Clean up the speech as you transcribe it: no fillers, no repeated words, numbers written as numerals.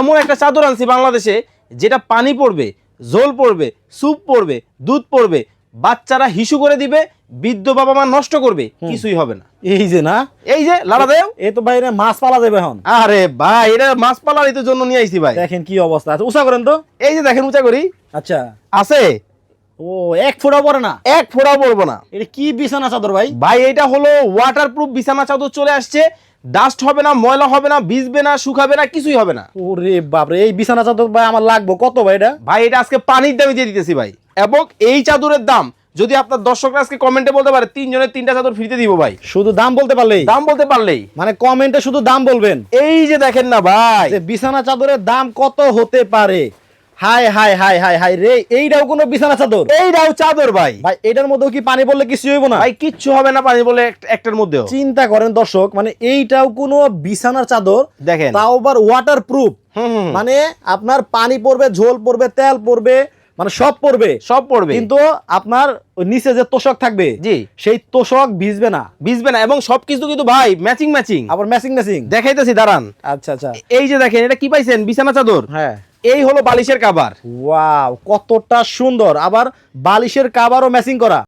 এমন একটা চাদর আনছি বাংলাদেশে যেটা পানি পড়বে, ঝোল পড়বে, স্যুপ পড়বে, দুধ পড়বে, বাচ্চারা হিসু করে দিবে, বৃদ্ধ বাবা মা নষ্ট করবে, কিছুই হবে না। এই যে না, এই যে লাড়া দেও, এ তো ভাই মাছ পালা যাবে এখন। আরে ভাই এটা মাছ পালার এই তো জন্য নিয়ে আইছি ভাই। দেখেন কি অবস্থা আছে, উঁচা করেন তো। এই যে দেখেন উঁচা করি, আচ্ছা, আছে ও 1 ফুটও পড়ে না, এক ফোঁটাও পড়বো না এটা কি বিছানা চাদর ভাই? ভাই। এটা হলো ওয়াটারপ্রুফ বিছানা চাদর চলে আসছে, ডাস্ট হবে না, ময়লা হবে না, ভিজবে না, শুকাবে না, কিছুই হবে না ওরে বাপরে, এই বিছানা চাদর ভাই আমার লাগবে কত ভাই এটা? ভাই। এটা আজকে পানির দামে দিয়ে দিতেছি ভাই। এবং এই চাদরের দাম যদি আপনার দর্শকরা আজকে কমেন্টে বলতে পারে 3 জনের 3টা চাদর ফ্রিতে দিব ভাই। শুধু দাম বলতে পারলেই? দাম বলতে পারলেই, মানে কমেন্টে শুধু দাম বলবেন। এই যে দেখেন না ভাই, যে বিছানা চাদরের দাম কত হতে পারে? High high high high high রে, এইটাও কোনো বিছানা চাদর? এইটাও চাদর ভাই। ভাই এটার মধ্যেও কি পানি পড়লে কিছু হইব না? ভাই কিচ্ছু হবে না পানি বলে একটার মধ্যেও। চিন্তা করেন দর্শক, মানে এইটাও কোনো বিছানার চাদর, দেখেন তাও আবার ওয়াটার প্রুফ। মানে আপনার পানি পড়বে, ঝোল পড়বে, তেল পড়বে, মানে সব পড়বে, সব পড়বে, কিন্তু আপনার ওই নিচে যে তোষক থাকবে, জি সেই তোষক ভিজবে না, ভিজবে না। এবং সবকিছু কিন্তু ভাই ম্যাচিং ম্যাচিং, আবার ম্যাচিং ম্যাচিং। দেখাইতেছি দাঁড়ান। আচ্ছা আচ্ছা, এই যে দেখেন, এটা কি পাইছেন? বিছানা চাদর। হ্যাঁ, এই হলো বালিশের কাভার। ওয়াও কতটা সুন্দর, আবার বালিশের কাভারও ম্যাচিং করা।